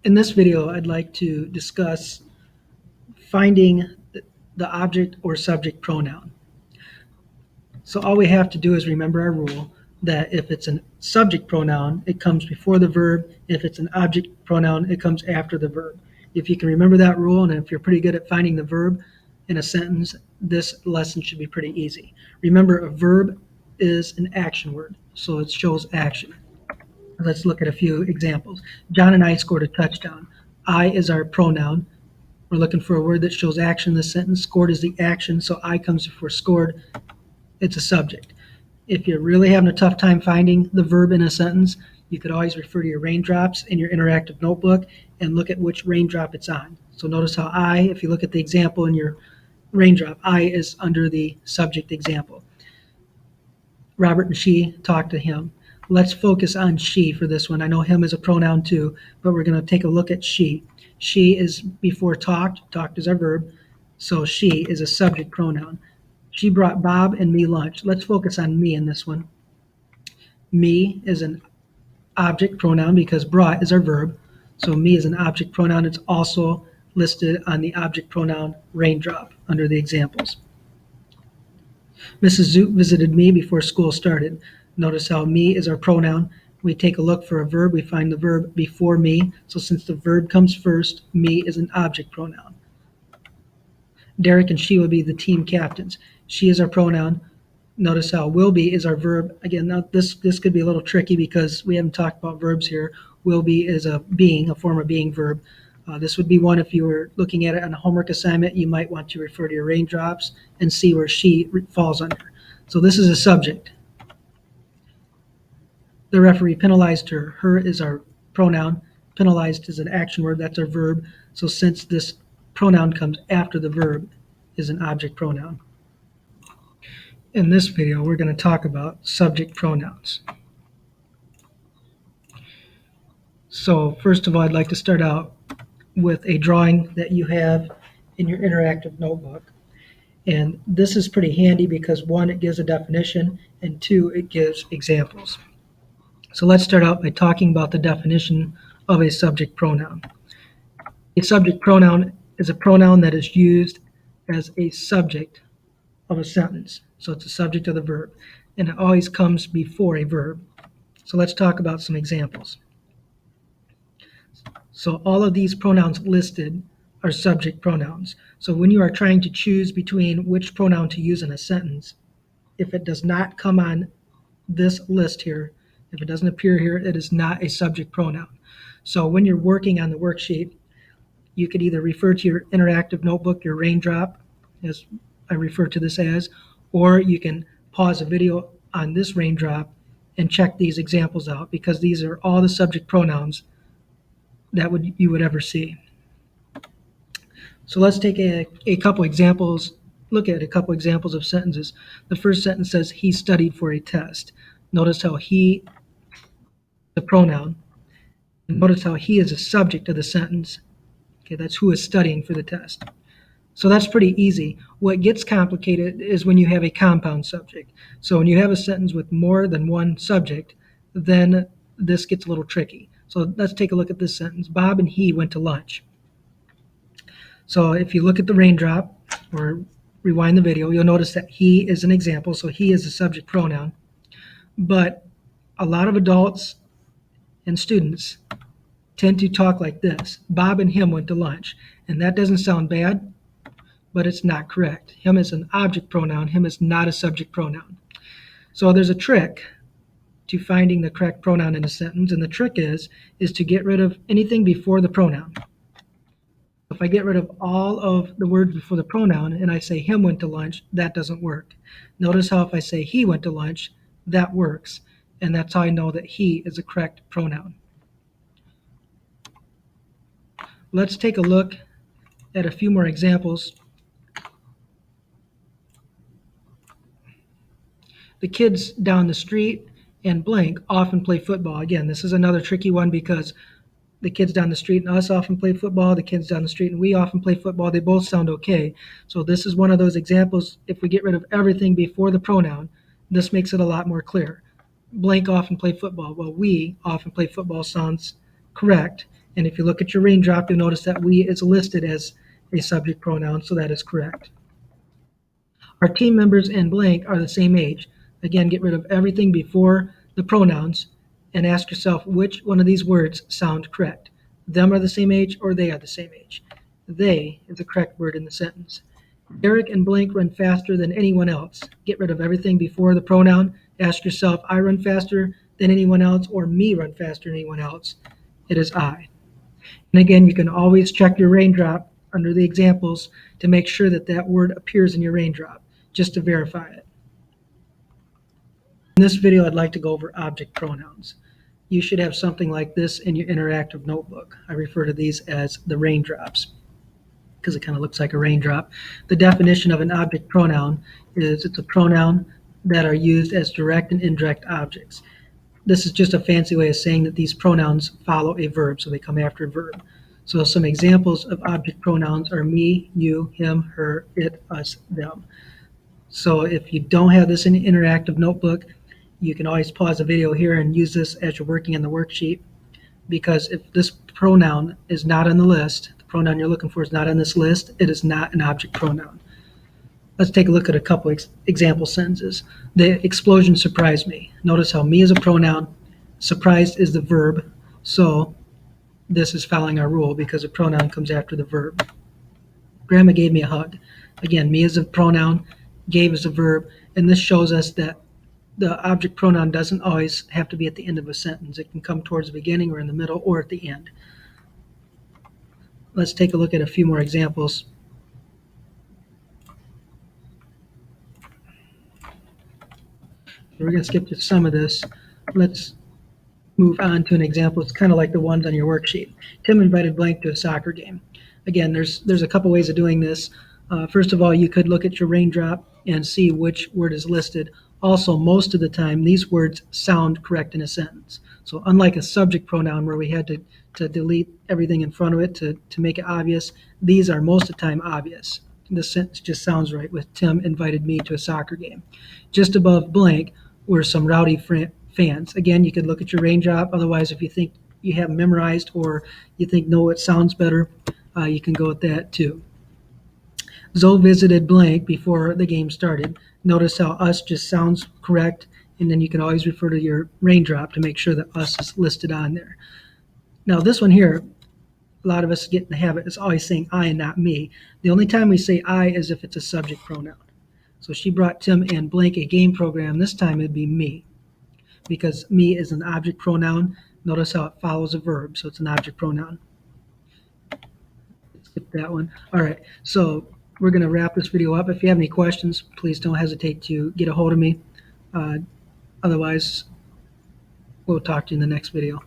In this video, I'd like to discuss finding the object or subject pronoun. So all we have to do is remember our rule that if it's a subject pronoun, it comes before the verb. If it's an object pronoun, it comes after the verb. If you can remember that rule, and if you're pretty good at finding the verb in a sentence, this lesson should be pretty easy. Remember, a verb is an action word, so it shows action. Let's look at a few examples. John and I scored a touchdown. I is our pronoun. We're looking for a word that shows action in the sentence. Scored is the action, so I comes before scored. It's a subject. If you're really having a tough time finding the verb in a sentence, you could always refer to your raindrops in your interactive notebook and look at which raindrop it's on. So notice how I, if you look at the example in your raindrop, I is under the subject example. Robert and she talked to him. Let's focus on she for this one. I know him is a pronoun too, but we're going to take a look at she. She is before talked. Talked is our verb, so she is a subject pronoun. She brought Bob and me lunch. Let's focus on me in this one. Me is an object pronoun because brought is our verb, so me is an object pronoun. It's also listed on the object pronoun raindrop under the examples. Mrs. Zoot visited me before school started. Notice how me is our pronoun. We take a look for a verb. We find the verb before me. So since the verb comes first, me is an object pronoun. Derek and she will be the team captains. She is our pronoun. Notice how will be is our verb. Again, now this could be a little tricky because we haven't talked about verbs here. Will be is a being, a form of being verb. This would be one if you were looking at it on a homework assignment. You might want to refer to your raindrops and see where she falls under. So this is a subject. The referee penalized her. Her is our pronoun. Penalized is an action word. That's our verb. So since this pronoun comes after the verb, is an object pronoun. In this video, we're going to talk about subject pronouns. So first of all, I'd like to start out with a drawing that you have in your interactive notebook. And this is pretty handy because one, it gives a definition, and two, it gives examples. So let's start out by talking about the definition of a subject pronoun. A subject pronoun is a pronoun that is used as a subject of a sentence. So it's a subject of the verb, and it always comes before a verb. So let's talk about some examples. So all of these pronouns listed are subject pronouns. So when you are trying to choose between which pronoun to use in a sentence, if it does not come on this list here, if it doesn't appear here, it is not a subject pronoun. So when you're working on the worksheet, you could either refer to your interactive notebook, your raindrop, as I refer to this as, or you can pause a video on this raindrop and check these examples out because these are all the subject pronouns that you would ever see. So let's take a couple examples, look at a couple examples of sentences. The first sentence says, he studied for a test. Notice how he, the pronoun, and notice how he is a subject of the sentence. Okay, that's who is studying for the test. So that's pretty easy. What gets complicated is when you have a compound subject. So when you have a sentence with more than one subject, then this gets a little tricky. So let's take a look at this sentence. Bob and he went to lunch. So if you look at the raindrop or rewind the video, you'll notice that he is an example. So he is a subject pronoun. But a lot of adults and students tend to talk like this. Bob and him went to lunch. And that doesn't sound bad, but it's not correct. Him is an object pronoun. Him is not a subject pronoun. So there's a trick to finding the correct pronoun in a sentence, and the trick is to get rid of anything before the pronoun. If I get rid of all of the words before the pronoun and I say him went to lunch, that doesn't work. Notice how if I say he went to lunch, that works, and that's how I know that he is a correct pronoun. Let's take a look at a few more examples. The kids down the street and blank often play football. Again, this is another tricky one because the kids down the street and us often play football. The kids down the street and we often play football. They both sound okay. So this is one of those examples. If we get rid of everything before the pronoun, this makes it a lot more clear. Blank often play football. Well, we often play football sounds correct. And if you look at your raindrop, you'll notice that we is listed as a subject pronoun, so that is correct. Our team members and blank are the same age. Again, get rid of everything before the pronouns and ask yourself which one of these words sound correct. Them are the same age or they are the same age. They is the correct word in the sentence. Eric and blank run faster than anyone else. Get rid of everything before the pronoun. Ask yourself, I run faster than anyone else or me run faster than anyone else. It is I. And again, you can always check your raindrop under the examples to make sure that that word appears in your raindrop, just to verify it. In this video, I'd like to go over object pronouns. You should have something like this in your interactive notebook. I refer to these as the raindrops because it kind of looks like a raindrop. The definition of an object pronoun is it's a pronoun that are used as direct and indirect objects. This is just a fancy way of saying that these pronouns follow a verb, so they come after a verb. So some examples of object pronouns are me, you, him, her, it, us, them. So if you don't have this in the interactive notebook, you can always pause the video here and use this as you're working on the worksheet, because if this pronoun is not on the list, the pronoun you're looking for is not on this list, it is not an object pronoun. Let's take a look at a couple example sentences. The explosion surprised me. Notice how me is a pronoun, surprised is the verb, so this is following our rule because the pronoun comes after the verb. Grandma gave me a hug. Again, me is a pronoun, gave is a verb, and this shows us that the object pronoun doesn't always have to be at the end of a sentence. It can come towards the beginning or in the middle or at the end. Let's take a look at a few more examples. We're going to skip to some of this. Let's move on to an example. It's kind of like the ones on your worksheet. Tim invited blank to a soccer game. Again, there's a couple ways of doing this. First of all, you could look at your raindrop and see which word is listed. Also, most of the time, these words sound correct in a sentence. So unlike a subject pronoun where we had to delete everything in front of it to make it obvious, these are most of the time obvious. This sentence just sounds right with Tim invited me to a soccer game. Just above blank were some rowdy fans. Again, you could look at your raindrop. Otherwise, if you think you have memorized or you think, no, it sounds better, you can go with that too. Zoe visited blank before the game started. Notice how us just sounds correct, and then you can always refer to your raindrop to make sure that us is listed on there. Now this one here, a lot of us get in the habit is always saying I and not me. The only time we say I is if it's a subject pronoun. So she brought Tim and blank a game program. This time it'd be me, because me is an object pronoun. Notice how it follows a verb, so it's an object pronoun. Skip that one. All right, so we're going to wrap this video up. If you have any questions, please don't hesitate to get a hold of me. Otherwise, we'll talk to you in the next video.